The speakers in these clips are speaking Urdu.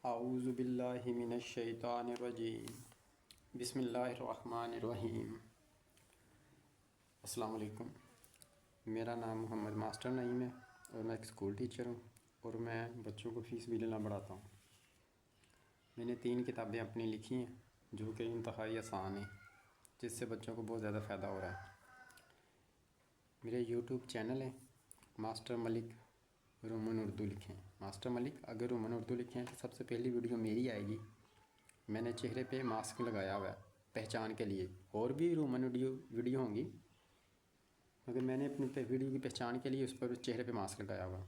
اعوذ باللہ من الشیطان الرجیم بسم اللہ الرحمن الرحیم۔ السلام علیکم، میرا نام محمد ماسٹر نعیم ہے اور میں ایک اسکول ٹیچر ہوں اور میں بچوں کو فیس بھی لینا پڑھاتا ہوں۔ میں نے 3 کتابیں اپنی لکھی ہیں جو کہ انتہائی آسان ہیں، جس سے بچوں کو بہت زیادہ فائدہ ہو رہا ہے۔ میرے یوٹیوب چینل ہے ماسٹر ملک رومن اردو لکھیں، ماسٹر ملک اگر رومن اردو لکھیں تو سب سے پہلی ویڈیو میری آئے گی۔ میں نے چہرے پہ ماسک لگایا ہوا ہے پہچان کے لیے، اور بھی رومن ویڈیو ہوں گی، مگر میں نے اپنی ویڈیو کی پہچان کے لیے اس پر چہرے پہ ماسک لگایا ہوا۔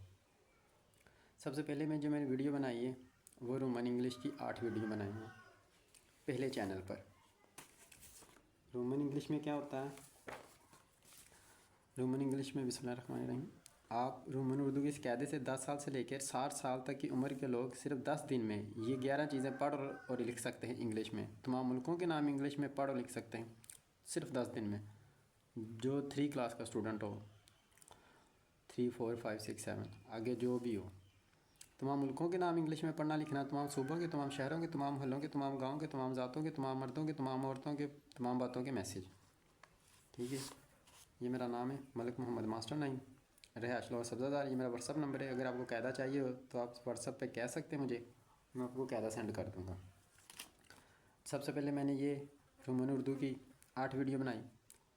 سب سے پہلے میں نے ویڈیو بنائی ہے وہ رومن انگلش کی 8 ویڈیو بنائی ہیں پہلے چینل پر۔ رومن انگلش میں کیا ہوتا ہے؟ رومن انگلش میں بسم اللہ الرحمن الرحیم، آپ رومن اردو کی اس قاعدے سے 10 سال سے لے کر 60 سال تک کی عمر کے لوگ صرف 10 دن میں یہ 11 چیزیں پڑھ اور لکھ سکتے ہیں انگلش میں۔ تمام ملکوں کے نام انگلش میں پڑھ اور لکھ سکتے ہیں صرف 10 دن میں، جو 3 کلاس کا اسٹوڈنٹ ہو، 3 4 5 6 7 آگے جو بھی ہو۔ تمام ملکوں کے نام انگلش میں پڑھنا لکھنا، تمام صوبوں کے، تمام شہروں کے، تمام محلوں کے، تمام گاؤں کے، تمام ذاتوں کے، تمام مردوں کے، تمام عورتوں کے، تمام باتوں کے میسیج۔ ٹھیک ہے، یہ میرا نام ہے ملک محمد ماسٹر نعیم، رہائش لاہور سبزہ زار۔ یہ میرا واٹس ایپ نمبر ہے، اگر آپ کو قاعدہ چاہیے ہو تو آپ واٹس ایپ پہ کہہ سکتے ہیں مجھے، میں آپ کو قاعدہ سینڈ کر دوں گا۔ سب سے پہلے میں نے یہ رومن اردو کی 8 ویڈیو بنائی،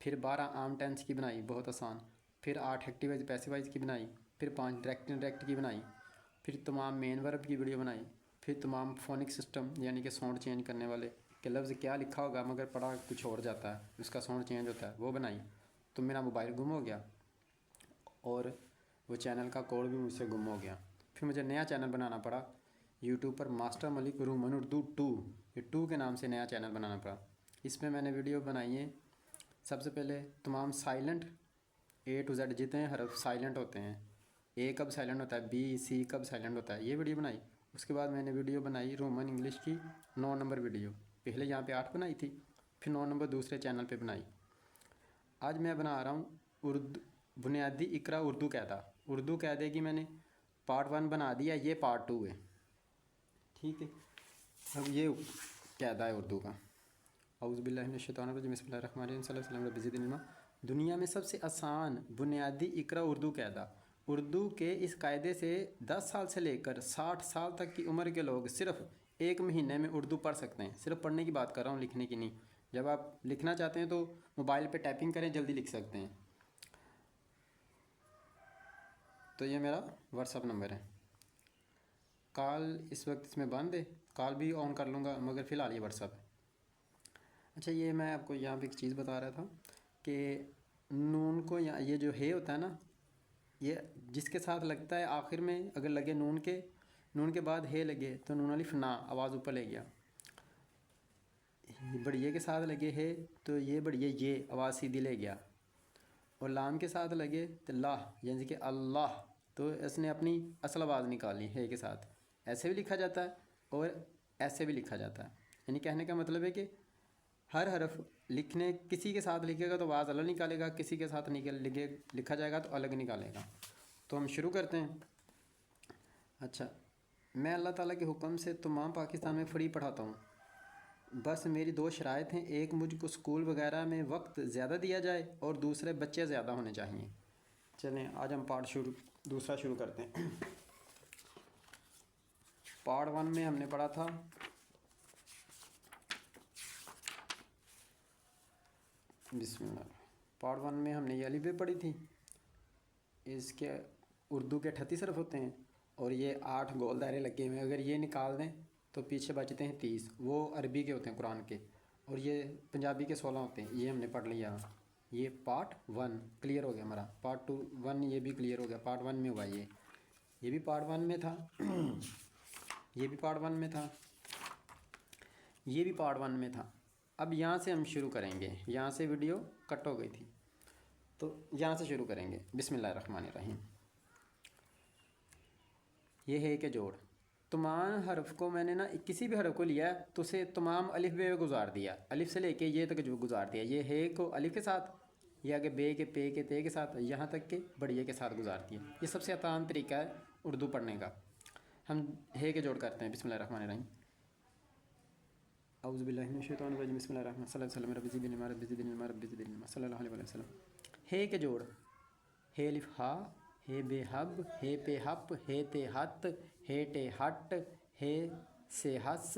پھر 12 عام ٹینس کی بنائی بہت آسان، پھر 8 ایکٹیو وائز پیسو وائز کی بنائی، پھر 5 ڈائریکٹ انڈائریکٹ کی بنائی، پھر تمام مین ورب کی ویڈیو بنائی، پھر تمام فونک سسٹم یعنی کہ ساؤنڈ چینج کرنے والے کہ لفظ کیا لکھا ہوگا مگر پڑھا کچھ اور جاتا ہے، اس کا ساؤنڈ چینج ہوتا ہے، وہ بنائی۔ تو میرا موبائل گم ہو گیا اور وہ چینل کا کوڈ بھی مجھ سے گم ہو گیا، پھر مجھے نیا چینل بنانا پڑا یوٹیوب پر، ماسٹر ملک رومن اردو 2، یہ 2 کے نام سے نیا چینل بنانا پڑا۔ اس میں نے ویڈیو بنائی ہے سب سے پہلے تمام سائلنٹ A to Z جتنے حرف سائلنٹ ہوتے ہیں، A کب سائلنٹ ہوتا ہے، B C کب سائلنٹ ہوتا ہے، یہ ویڈیو بنائی۔ اس کے بعد میں نے ویڈیو بنائی رومن انگلش کی 9 نمبر ویڈیو، پہلے یہاں پہ 8 بنائی تھی، پھر 9 نمبر دوسرے چینل پہ بنائی۔ آج میں بنا رہا ہوں بنیادی اقرا اردو قاعدہ۔ اردو قاعدے کی میں نے پارٹ 1 بنا دیا، یہ پارٹ 2 ہے۔ ٹھیک ہے، اب یہ قاعدہ ہے اردو کا۔ اعوذ باللہ من الشیطان الرجیم، بسم اللہ الرحمن الرحیم، صلی اللہ علیہ وسلم رب زدنی علما۔ دنیا میں سب سے آسان بنیادی اقرا اردو قاعدہ۔ اردو کے اس قاعدے سے 10 سال سے لے کر 60 سال تک کی عمر کے لوگ صرف 1 مہینے میں اردو پڑھ سکتے ہیں۔ صرف پڑھنے کی بات کر رہا ہوں، لکھنے کی نہیں۔ جب آپ لکھنا چاہتے ہیں تو موبائل پہ ٹائپنگ کریں، جلدی لکھ سکتے ہیں۔ تو یہ میرا واٹس ایپ نمبر ہے، کال اس وقت اس میں بند ہے، کال بھی آن کر لوں گا مگر فی الحال یہ واٹس ایپ ہے۔ اچھا، یہ میں آپ کو یہاں پہ ایک چیز بتا رہا تھا کہ نون کو یہ جو ہے ہوتا ہے نا، یہ جس کے ساتھ لگتا ہے آخر میں، اگر لگے نون کے بعد ہے لگے تو نون الف نا آواز اوپر لے گیا، بڑیے کے ساتھ لگے ہے تو یہ بڑیے یہ آواز سیدھی لے گیا، اور لام کے ساتھ لگے تو لاہ یعنی کہ اللہ، تو اس نے اپنی اصل آواز نکالی ہے کے ساتھ۔ ایسے بھی لکھا جاتا ہے اور ایسے بھی لکھا جاتا ہے، یعنی کہنے کا مطلب ہے کہ ہر حرف کسی کے ساتھ لکھے گا تو آواز الگ نکالے گا، کسی کے ساتھ لکھا جائے گا تو الگ نکالے گا۔ تو ہم شروع کرتے ہیں۔ اچھا، میں اللہ تعالیٰ کے حکم سے تمام پاکستان میں فری پڑھاتا ہوں، بس میری 2 شرائط ہیں، ایک مجھ کو اسکول وغیرہ میں وقت زیادہ دیا جائے اور دوسرے بچے زیادہ ہونے چاہئیں۔ چلیں آج ہم دوسرا شروع کرتے ہیں۔ پارٹ 1 میں ہم نے پڑھا تھا بسم اللہ۔ پارٹ 1 میں ہم نے یہ الف بے پڑھی تھی، اس کے اردو کے 38 حرف ہوتے ہیں اور یہ 8 گول دائرے لگے ہوئے ہیں، اگر یہ نکال دیں تو پیچھے بچتے ہیں 30، وہ عربی کے ہوتے ہیں قرآن کے، اور یہ پنجابی کے 16 ہوتے ہیں، یہ ہم نے پڑھ لیا۔ یہ پارٹ 1 کلیئر ہو گیا ہمارا۔ پارٹ 1 یہ بھی کلیئر ہو گیا، پارٹ 1 میں ہوا یہ بھی پارٹ 1 میں تھا، یہ بھی پارٹ 1 میں تھا، یہ بھی پارٹ 1 میں تھا۔ اب یہاں سے ہم شروع کریں گے، یہاں سے ویڈیو کٹ ہو گئی تھی تو یہاں سے شروع کریں گے۔ بسم اللہ الرحمن الرحیم۔ یہ ہے کہ جوڑ، تمام حرف کو میں نے کسی بھی حرف کو لیا تو اسے تمام الف بے میں گزار دیا، الف سے لے کے یہ تک جو گزار دیا، یہ ہے کو الف کے ساتھ، یہ آگے بے کے پے کے تے کے ساتھ، یہاں تک کہ بڑیے کے ساتھ گزار دیا۔ یہ سب سے آسان طریقہ ہے اردو پڑھنے کا۔ ہم ہے کے جوڑ کرتے ہیں. بسم اللہ الرحمن الرحیم. اعوذ باللہ من الشیطان الرجیم. بسم اللہ الرحمن صلی اللہ علیہ وسلم رب زدنی علما رب زدنی علما رب زدنی علما صلی اللہ علیہ وسلم. ہے کے جوڑ: ہے الف ہا، ہے بے حب، ہے پہ حپ، ہے تے ہت، ہے ٹے ہٹ، ہے سے ہس،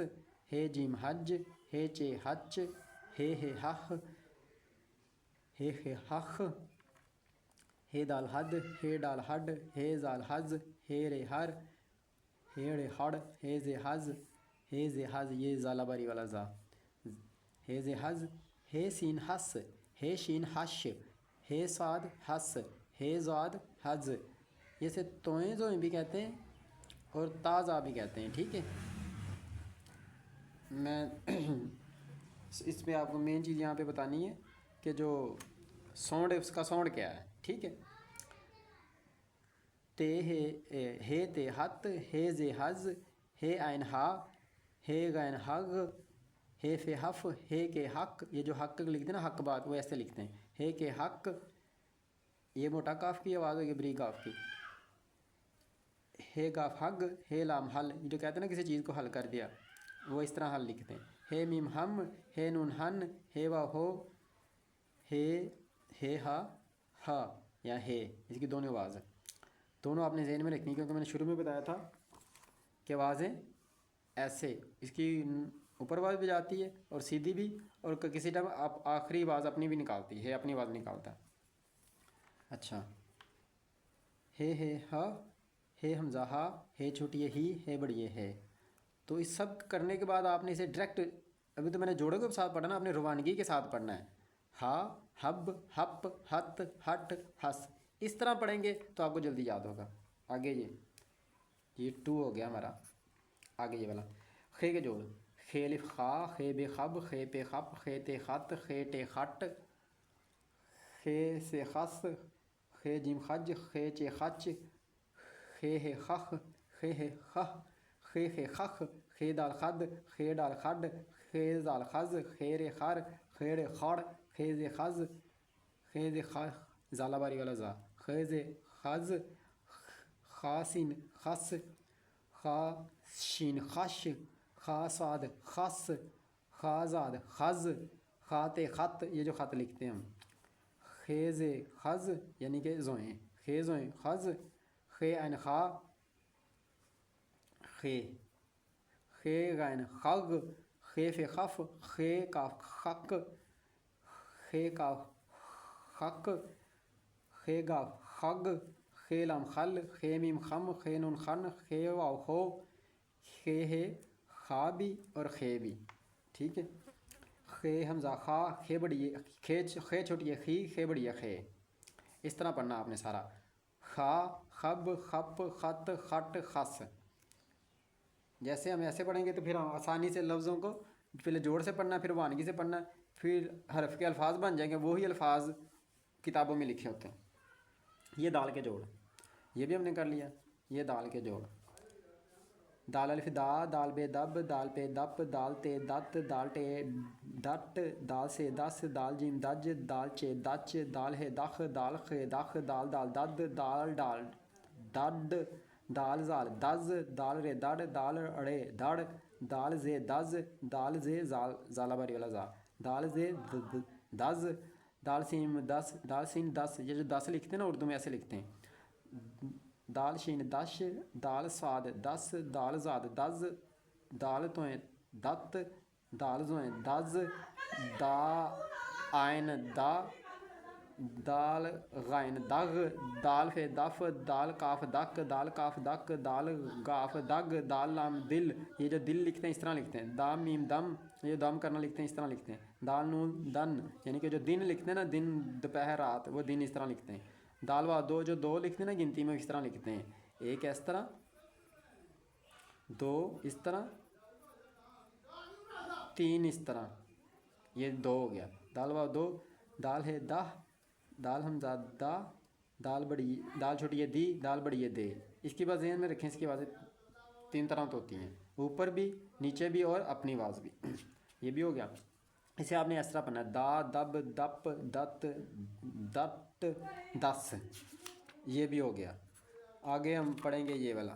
ہے جیم حج، ہے چے ہچ، ہے ہخ، ہے ہخ، ہے دال حد، ہے ڈال ہڈ، ہے زال حز، ہے رے ہر، ہے رے ہڑ، ہے زے حز، ہے زے حز یہ زالہ باری والا زا، ہے زے حز، ہے سین حس، ہے شین حش، ہے صاد حس، ہے زاد حز. یہ سے توئیں زوئیں بھی کہتے ہیں اور تازہ بھی کہتے ہیں. ٹھیک ہے، میں اس پہ آپ کو مین چیز یہاں پہ بتانی ہے کہ جو ساؤنڈ ہے اس کا ساؤنڈ کیا ہے. ٹھیک ہے، تے ہے تے ہت، ہے زے حز، ہے عین ہا، ہے غین حگ، ہے فے حف، ہے کے حق. یہ جو حق لکھتے ہیں نا حق بات وہ ایسے لکھتے ہیں. ہے کے حق یہ موٹا کاف کی آواز ہوگی بریک کاف کی. ہے گاف حگ، ہے لام حل. جو کہتے ہیں نا کسی چیز کو حل کر دیا وہ اس طرح حل لکھتے ہیں. ہے میم ہم، ہے نون ہن، ہے وا ہو، ہے ہا ہا یا ہے. اس کی دونوں آواز ہے، دونوں آپ نے ذہن میں رکھنی کیونکہ میں نے شروع میں بتایا تھا کہ آوازیں ایسے اس کی اوپر آواز بھی جاتی ہے اور سیدھی بھی، اور کسی ٹائم آپ آخری آواز اپنی بھی نکالتی ہے، اپنی آواز نکالتا ہے. اچھا، ہے ہا، ہے حمزہ ہا، ہے چھوٹی ہے بڑی ہے. تو اس سب کرنے کے بعد آپ نے اسے ڈائریکٹ، ابھی تو میں نے جوڑے کے ساتھ پڑھا نا، آپ نے روانگی کے ساتھ پڑھنا ہے. ہا، ہب، ہپ، ہت، ہٹ، ہس. اس طرح پڑھیں گے تو آپ کو جلدی یاد ہوگا. آگے یہ 2 ہو گیا ہمارا. آگے یہ والا خے کے جوڑ: خے الف خا، خے بے خب، خے پے خپ، خے تے خط، خے ٹے خٹ، خے سے خس، خے جیم خج، خے چے خچ، خے خخ، خے خہ، خے خخ، خے دال خد، خے ڈال خڈ، خے زال خز، خے رے خر، خے رے خڑ، خے زے خز، خے زے خ زالہ باری والا زا، خے زے خز، خا سین خس، خا شین خش، خا صاد خس، خا زاد خز، خا تے خط. یہ جو خط لکھتے ہیں ہم. خے زے خز یعنی کہ زوئیں، خے زوئیں خز، خے عین خا، خے غین خگ، خے فے خف، خے کاف خق، خے کاف خق، خے گاف خگ، خے لام خل، خے میم خم، خے نون خن، خے واو ہو، خے ہے خا بھی اور خے بھی. ٹھیک ہے، خے حمزہ خا، خے بڑی خے چھوٹی ہے خی، خے بڑی ہے خے. اس طرح پڑھنا آپ نے سارا. خا، خب، خپ، خط، خٹ، خس. جیسے ہم ایسے پڑھیں گے تو پھر ہم آسانی سے لفظوں کو پہلے جوڑ سے پڑھنا ہے، پھر وانگی سے پڑھنا ہے، پھر حرف کے الفاظ بن جائیں گے. وہی الفاظ کتابوں میں لکھے ہوتے ہیں. یہ دال کے جوڑ یہ بھی ہم نے کر لیا. یہ دال کے جوڑ: دال الف دا، دال بے دب، دال پہ دپ، دال تے دت، دال ٹے ڈٹ، دال سے دس، دال جیم دج، دال چے دچ، دال ہے دخ، دال خے دخ، دال دال دد، دال ڈال ڈڈ، دال زال دز، دال رے دڑ، دال اڑے دھڑ، دال زے دز، دال زے زال زالہ باری والا زا، دال زے دز، دال سین دس، دال سین دس. یہ جو 10 لکھتے ہیں نا اردو میں ایسے لکھتے ہیں. دال شین دش، دال صاد دس، دال زاد دز، دال توئیں دت، دال زوئیں دز، دا عین دا، دال غین دغ، دال فے دف، دال کاف دک، دال کاف دک، دال گاف دگ، دال لام دل. یہ جو دل لکھتے ہیں اس طرح لکھتے ہیں. دام میم دم، یہ دم کرنا لکھتے ہیں اس طرح لکھتے ہیں. دال نون دن یعنی کہ جو دن لکھتے ہیں نا، دن دوپہر رات، وہ دن اس طرح لکھتے ہیں. دال وا دو، جو دو لکھتے ہیں نا گنتی میں اس طرح لکھتے ہیں. ایک اس طرح، دو اس طرح، تین اس طرح. یہ 2 ہو گیا. دال وا دو، دال ہے دہ، دال حمزہ دا، دال بڑی دال چھوٹی ہے دی، دال بڑی ہے دے. اس کی بات ذہن میں رکھیں. اس کی آوازیں 3 طرح تو ہوتی ہیں، اوپر بھی، نیچے بھی اور اپنی آواز بھی. یہ بھی ہو گیا. اسے آپ نے اس طرح پڑھنا ہے: دا دب دپ دت دٹ دس. یہ بھی ہو گیا. آگے ہم پڑھیں گے یہ والا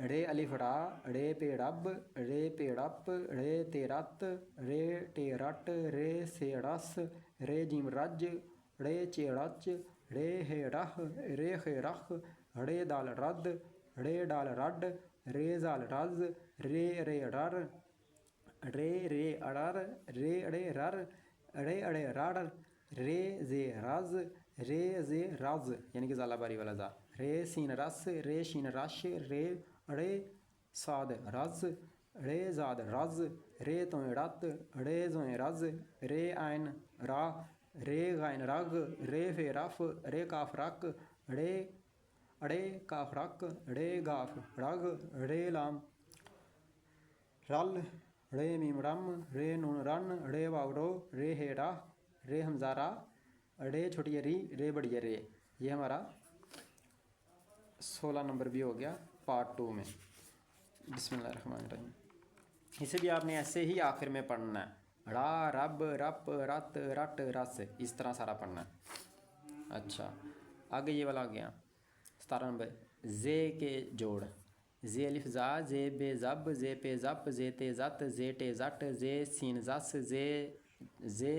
ڑے الف را ڑے پے رب ڑے پے رپ ڑے تے رت رے ٹے رٹ رے سے رس رے جیم رج ڑے چے رچ ڑے ہے رہ رے خے رخ ڑے دال رد ڑے ڈال رڈ رے زال رز رے رے رر رے رے اڑر رے اڑے رر اڑے اڑے رڑ رے زے رز رے زے رز یعنی کہ زالہ باری والا زا رے سین رس رے شین رش رے اڑے ساد رز رے زاد رز رے توئیں رت رے زوئیں رز رے آئن را رے غائن رگ رے فے رف رے کاف رک ڑے اڑے کاف رک ڑے گاف رگ ڑے لام رل ڑے میم رم رے نون رن ڑے واو رو رے ہے راہ رے حمزہ را ڑے چھوٹی ری رے بڑی رے. یہ ہمارا 16 نمبر بھی ہو گیا پارٹ 2 میں. بسم اللہ الرحمن الرحیم. اسے بھی آپ نے ایسے ہی آخر میں پڑھنا ہے را رب رپ رت رٹ رس اس طرح سارا پڑھنا ہے. اچھا آگے یہ والا آ گیا 17 نمبر زے کے جوڑ زے الف زا زے بے زب زے پے زپ زے تے زت زے ٹے زٹ زے سین زس زے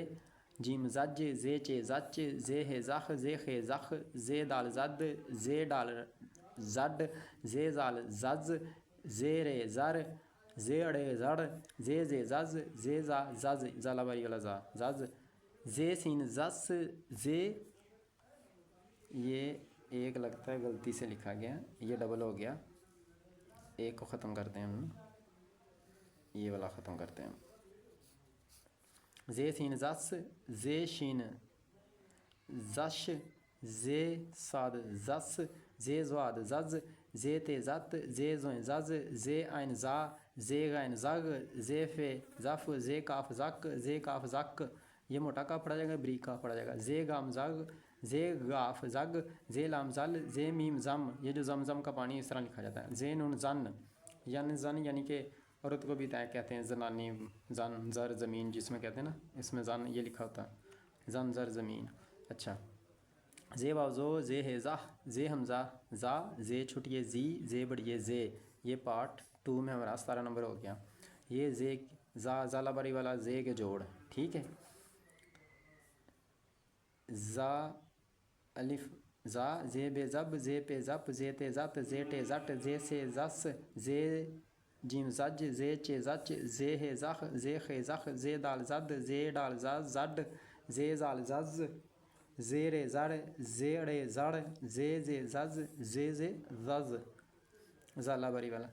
جیم زج زے چے زچ زے ہے زخ زے خے زخ زے دال زد زے ڈال زڈ زے زال زز زے رے زر زے اڑے زڑ زے زے زز زے زا زز زالہ باری والا زا زز زے سین زس زے. یہ ایک لگتا ہے غلطی سے لکھا گیا یہ ڈبل ہو گیا ایک کو ختم کرتے ہیں ہم یہ والا ختم کرتے ہیں. زے سین زس زے شین زش زے ساد زس زے زواد زز زے تے زت زے زوئیں زز زے آئن زا زے غائن زگ زے فے زف زے کاف زک زے کاف زک یہ موٹا کاف پڑھا جائے گا بریک کاف پڑھا جائے گا زے گام زگ زے گاف زگ زے لام زل زے میم زم یہ جو زم کا پانی اس طرح لکھا جاتا ہے. زے نون زن یعنی زن یعنی کہ عورت کو بھی کہتے ہیں زنانی زن زر زمین جس میں کہتے ہیں نا اس میں زن یہ لکھا ہوتا ہے زن زر زمین. اچھا زے واو زو زے ہے زہ زے حمزہ زا زے چھٹیے زی زے بڑیے زے. یہ پارٹ 2 میں ہمارا 17 نمبر ہو گیا. یہ زے زا زالہ باری والا زے کے جوڑ ٹھیک ہے. زا الف زا زے بے زب زے پے زپ زے تے زت زے ٹے زٹ زے سے زس زے جیم زج زے چے زچ زے ہے زخ زے خے زخ زے دال زد زے ڈال زز زڈ زے زال زز زے رے زڑ زے اڑے زڑ زے زے زز زے زے زز زالہ باری والا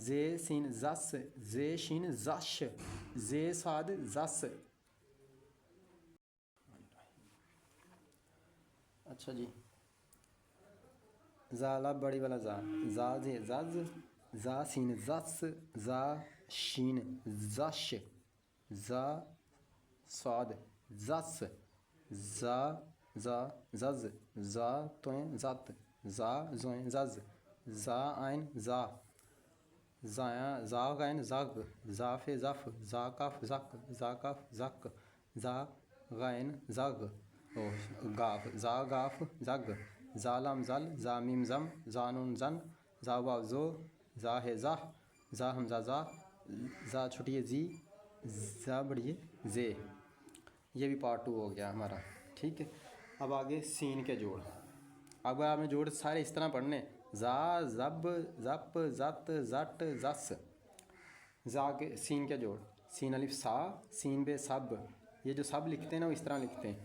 زے سین زس زے شین زش زے ساد زس. اچھا جی زالہ بڑی والا زا زا زے زز زا سین زس زا شین زش زا ساد زس زا زا زز زا توئیں زت زا زوئیں زز زا آئن زا زا غائن زگ زا فے زف زا کاف زک زا کاف زک زا غائن زگ گاف زا گاف زگ زا لام زل زا میم زم زا نون زن زا واو زو زا ہے زہ زا حمزہ زا چھٹیے زی زا بڑیے زے. یہ بھی پارٹ 2 ہو گیا ہمارا ٹھیک ہے. اب آگے سین کے جوڑ. اب آپ نے جوڑ سارے اس طرح پڑھنے زا زب زپ زت زٹ زس. زا کے سین کے جوڑ سین الف سا سین بے سب یہ جو سب لکھتے ہیں نا وہ اس طرح لکھتے ہیں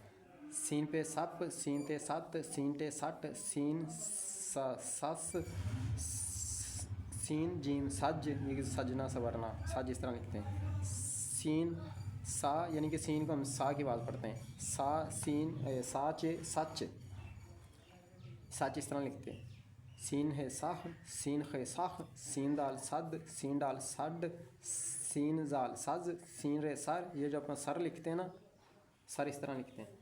سین پہ سپ سین تے ست سین ٹے سٹ سین سس سین جیم سج یہ سجنا سورنا سج اس طرح لکھتے ہیں. سین سا یعنی کہ سین کو ہم سا کی آواز پڑھتے ہیں سا سین سا چے سچ سچ اس طرح لکھتے ہیں. سین ہے سخ سین خے سخ سین دال صد سین ڈال سڈ سین زال سز سین رے سر یہ جو اپنا سر لکھتے ہیں نا سر اس طرح لکھتے ہیں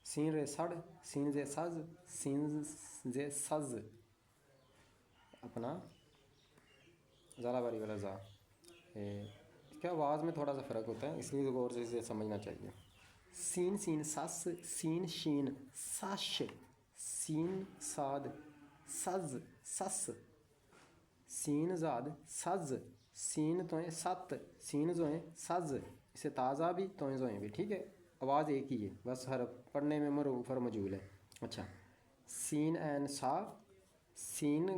سین رے سڑ سین زے سز سین زے سز اپنا زالہ باری والا زا. کیا آواز میں تھوڑا سا فرق ہوتا ہے اس لیے غور سے اسے سمجھنا چاہیے. سین سین سس سین شین سش سین ساد سز سس سین زاد سز، سین توئیں ست، سین زوئیں سز، اسے تازہ بھی توئیں زوئیں بھی، ٹھیک ہے، آواز ایک ہی ہے، بس حرف پڑھنے میں معروف اور مجہول ہے۔ اچھا، سین عین سا، سین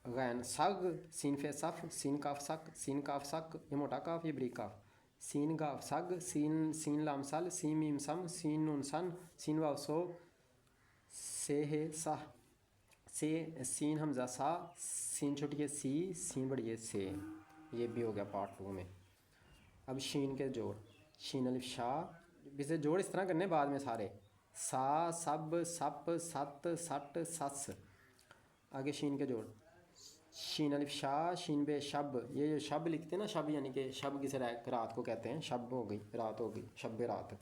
غین سگ، سین فے صف، سین کاف سک، سین کاف سک، یہ موٹا کاف یہ بریک کاف، سین گاف سگ، سین لام سل، سین میم سم، سین نون سن، سین واو سو، سے ہے سہ، سے سین حمزہ سا، سین چھوٹی ہے سی، سین بڑی ہے سے، یہ بھی ہو گیا پارٹ 2 میں۔ اب شین کے جوڑ، شین الف شا، اسے جوڑ اس طرح کرنے بعد میں سارے، سا سب سپ ست سٹ سس۔ آگے شین کے جوڑ، شین الف شا، شین بے شب، یہ جو شب لکھتے ہیں نا، شب یعنی کہ شب کسی رات کو کہتے ہیں، شب ہو گئی رات ہو گئی، شب رات،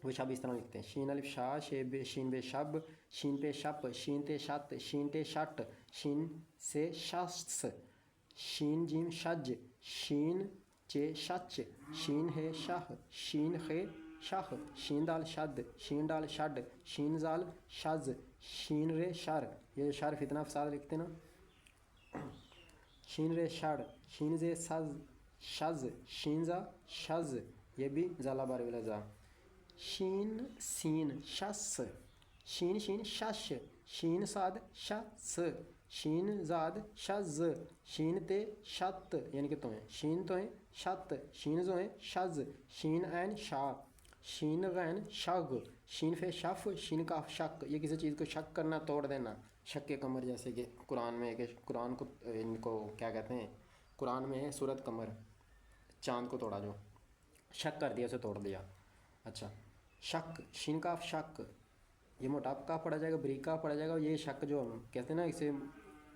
وہ شب اس طرح لکھتے ہیں، شین الف شا، شین بے شب، شین پہ شپ، شین تے شت، شین تے شٹ، شین سے شخص، شین جیم شج، شین چے شچ، شین ہے شہ، شین خے شخ، شین دال شد، شین ڈال شڈ، شین زال شز، شین رے شر، یہ شر فتنہ فساد لکھتے ہیں نا، شین رے شڑ، شین زے سز شز، شین زا شز، یہ بھی زالہ بار والا زا، شین سین شس، شین شین شش، شین صاد شس، شین زاد شز، شین تے شت یعنی کہ توئیں، شین توئیں شت، شین زوئیں شز، شین عین شا، شین غین شگ، شین فے شف، شین کاف شک، یہ کسی چیز کو شک کرنا، توڑ دینا، شک قمر، جیسے کہ قرآن میں کہ قرآن کو ان کو کیا کہتے ہیں، قرآن میں ہے سورۃ قمر، چاند کو توڑا جو، شک کر دیا اسے توڑ دیا۔ اچھا، شک، شین کاف شک، یہ موٹا کاف پڑھا جائے گا، بریک کاف پڑھا جائے گا، یہ شک جو ہم کہتے ہیں نا اسے،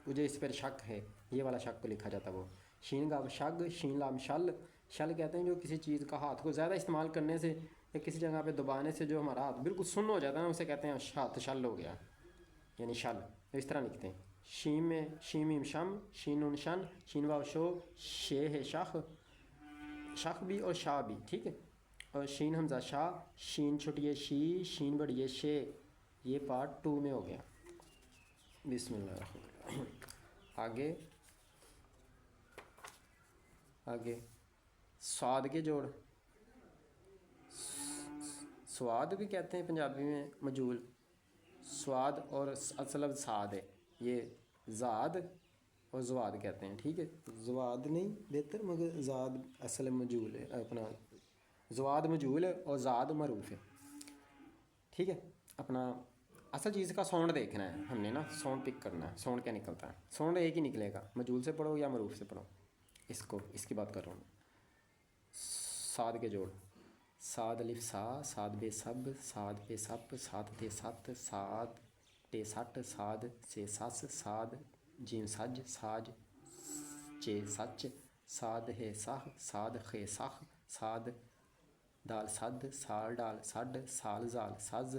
مجھے اس پر شک ہے، یہ والا شک کو لکھا جاتا ہے وہ، شین گاف شگ، شین لام شل، شل کہتے ہیں جو کسی چیز کا ہاتھ کو زیادہ استعمال کرنے سے یا کسی جگہ پہ دبانے سے جو ہمارا ہاتھ بالکل سن ہو جاتا ہے نا، اسے کہتے ہیں ہاتھ شل ہو گیا، یعنی شل، اس طرح لکھتے ہیں، شین میں شین میم شم، شین نون شن، شین واو شو، شے ہے شخ، شخ بھی اور شاہ بھی، ٹھیک ہے، اور شین حمزہ شاہ، شین چھوٹی ہے شی، شین بڑی ہے شے، یہ پارٹ 2 میں ہو گیا۔ بسم اللہ الرحمن الرحیم۔ آگے آگے سواد کے جوڑ، سواد بھی کہتے ہیں پنجابی میں مجہول، سواد اور اصل لفظ سعد ہے، یہ زاد اور زواد کہتے ہیں، ٹھیک ہے، زواد نہیں بہتر مگر زاد اصل مجہول ہے، اپنا زواد مجہول ہے اور زاد معروف ہے، ٹھیک ہے، اپنا اصل چیز کا ساؤنڈ دیکھنا ہے ہم نے نا، ساؤنڈ پک کرنا ہے، ساؤنڈ کیا نکلتا ہے، ساؤنڈ ایک ہی نکلے گا، مجہول سے پڑھو یا معروف سے پڑھو، اس کی بات کر رہا ہوں۔ سعد کے جوڑ، سعد الف سا، سعد بے سب، سعد پہ سپ، سعد تے ست، سعد تے سٹ، سعد سے سس، سعد جیم سج، ساج چے سچ، سعد ہے سہ، سعد خے سخ، سعد دال سد، سال ڈال سڈ، سال زال سز،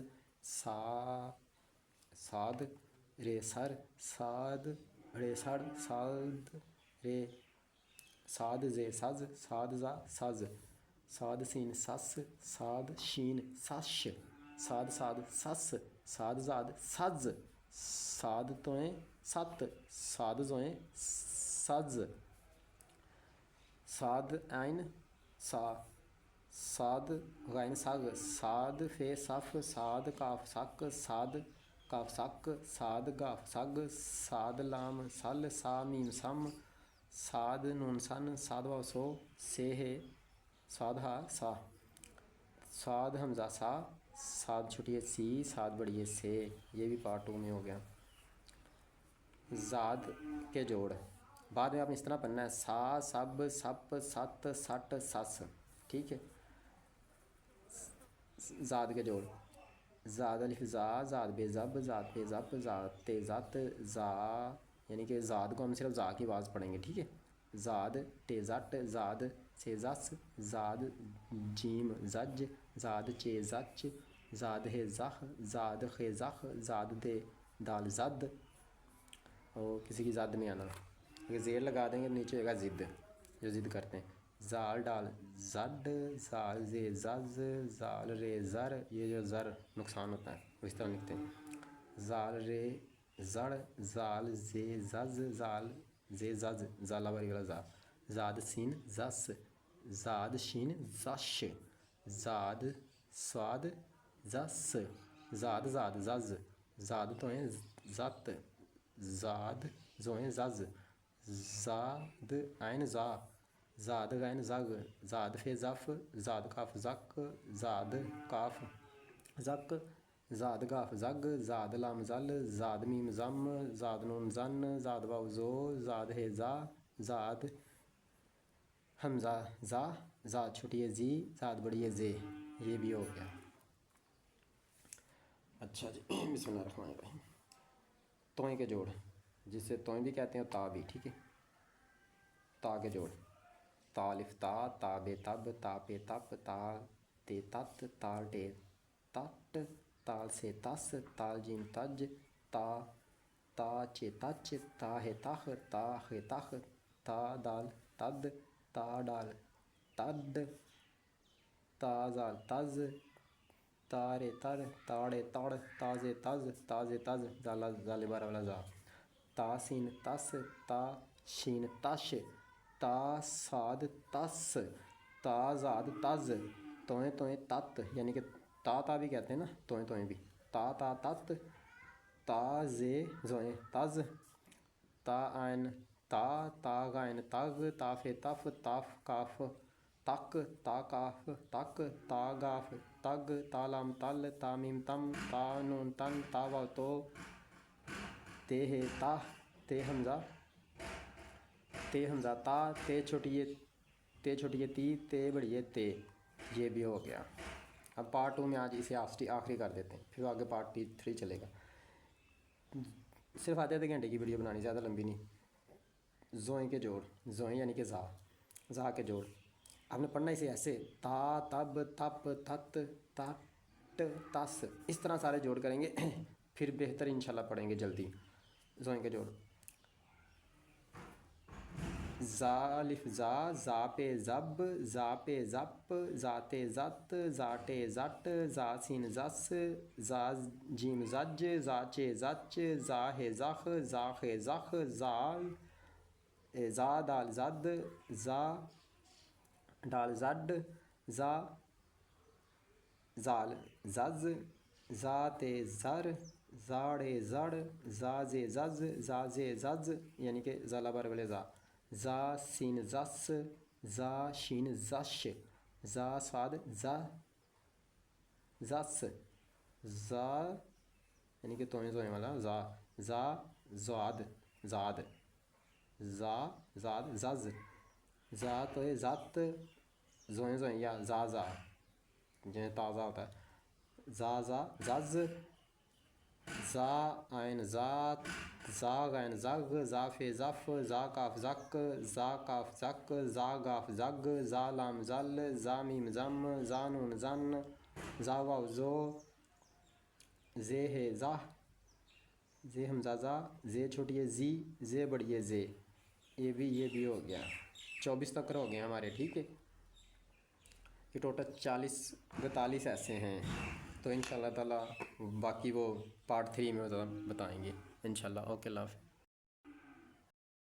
سعد رے سر، سعد رے سڑ، سعد رے سعد زے سز، سعد زا سز، سعد سین سس، سعد شین سش، سعد سس، سعد زاد سز، سعد توئیں ست، سعد زوئیں سز، سعد عین سا، سعد غین سگ، سعد فے صف، سعد کاف سک، سعد کاف سک، سعد گاف سگ، سعد لام سل، سا میم سم، سعد نون سن، سعد واو سو، سے ہے سعد ہا سا، سعد حمزہ سا، سعد چھوٹی ہے سی، سعد بڑی ہے سے، یہ بھی پارٹ 2 میں ہو گیا۔ زاد کے جوڑ، بعد میں آپ نے اس طرح پڑھنا ہے، سا سب سپ ست سٹ سس، ٹھیک ہے، زاد کے جوڑ، زاد الف زا، زاد بے زب، زاد پہ زب، زاد تے زت، زا یعنی کہ زاد کو ہم صرف زا کی آواز پڑھیں گے، ٹھیک ہے، زاد تے زٹ، زاد سے زس، زاد جیم زج، زاد چے زچ، زاد ہے زخ، زاد خے زخ، زاد دے دال زد، اور کسی کی زد نہیں آنا، اگر زیر لگا دیں گے تو نیچے ہوئے گا زد، جو ضد کرتے ہیں، زال ڈال زڈ، زال زے زز، زال رے زر، یہ جو زر نقصان ہوتا ہے وہ اس طرح لکھتے ہیں، زال رے زڑ زال زے زز زال زے زز زالہ باری والا زا زاد سین زس زاد شین زش زاد سواد زس زاد زاد زز زاد توئیں زت زاد زوئیں زز زاد عین زا زاد غین زگ زاد فے زف زاد کاف زک زاد کاف زک زاد گاف زگ زاد لام زل زاد میم زم زاد نون زن زاد واو زو زاد ہے زا زاد حمزہ زا زاد چھوٹی ہے زی زاد بڑی ہے زے. یہ بھی ہو گیا. اچھا جی بسم اللہ الرحمن الرحیم. توئیں کے جوڑ جسے توئیں بھی کہتے ہیں تا بھی. ٹھیک ہے. تا کے جوڑ تا الف تا تا بے تب تا پے تپ تا تے تت تال ٹے تٹ تال سے تس تال جیم تج تا تا چے تچ تا ہے تخ تا ہے تخ تا دال تد تا ڈال تد تا زال تز تا رے تر تاڑے تڑ تازے تز تازے تز زالہ زالے بارہ والا زا تا سین تس تا شین تش تا ساد تس تا زاد تز توئیں توئیں تت یعنی کہ تا بھی کہتے ہیں نا توئیں توئیں بھی تا تت تا زے زوئیں تز تا عین تا غین تگ تا فے تف تاف کاف تک تا کاف تک تا گاف تگ تا لام تل تا میم تم تا نون تن تا واو تو تے ہے تا تے حمزہ تا تے چھوٹی ہے تی تے بڑی ہے تے. یہ بھی ہو گیا. اب پارٹ 2 میں آج اسے آخری کر دیتے ہیں پھر آگے پارٹ 3 چلے گا. صرف آدھے گھنٹے کی ویڈیو بنانی زیادہ لمبی نہیں. زوئیں کے جوڑ زوئیں یعنی کہ زا کے جوڑ آپ نے پڑھنا اسے ایسے تا تب تپ تت تٹ تس اس طرح سارے جوڑ کریں گے پھر بہتر انشاءاللہ پڑھیں گے جلدی. زوئیں کے جوڑ زا الف زا زا پہ زب زا پہ زپ زا تے زت زا ٹے زٹ زا سین زس زا جیم زج زا چے زچ زا ہے زخ زا خے زخ زال زا دال زد زا ڈال زڈ زا زال زز زا تے زر زاڑے زڑ زا زے زز زا زے زز یعنی کہ زالہ بارہ والے زا زا سین زس زا شین زش زا سواد زا زس زا یعنی کہ توئیں زوئیں والا زا زا زواد زاد زا زاد زز زا توئے زت زوئیں زوئیں یا زا جنہیں تازہ ہوتا ہے زا زز زا عین ذات زا غین زگ زا فے زف زا کاف زک زا کاف زک زا گاف زگ زا لام زل زا میم زم زا نون زن زا واو زو زے ہے زا زے حمزہ زا زے چھوٹی ہے زی زے بڑی ہے زے. یہ بھی ہو گیا. 24 تک ہو گئے ہمارے. ٹھیک ہے. یہ ٹوٹل 42 ایسے ہیں تو انشاءاللہ تعالی باقی وہ پارٹ 3 میں بتائیں گے انشاءاللہ. اوکے اللہ حافظ.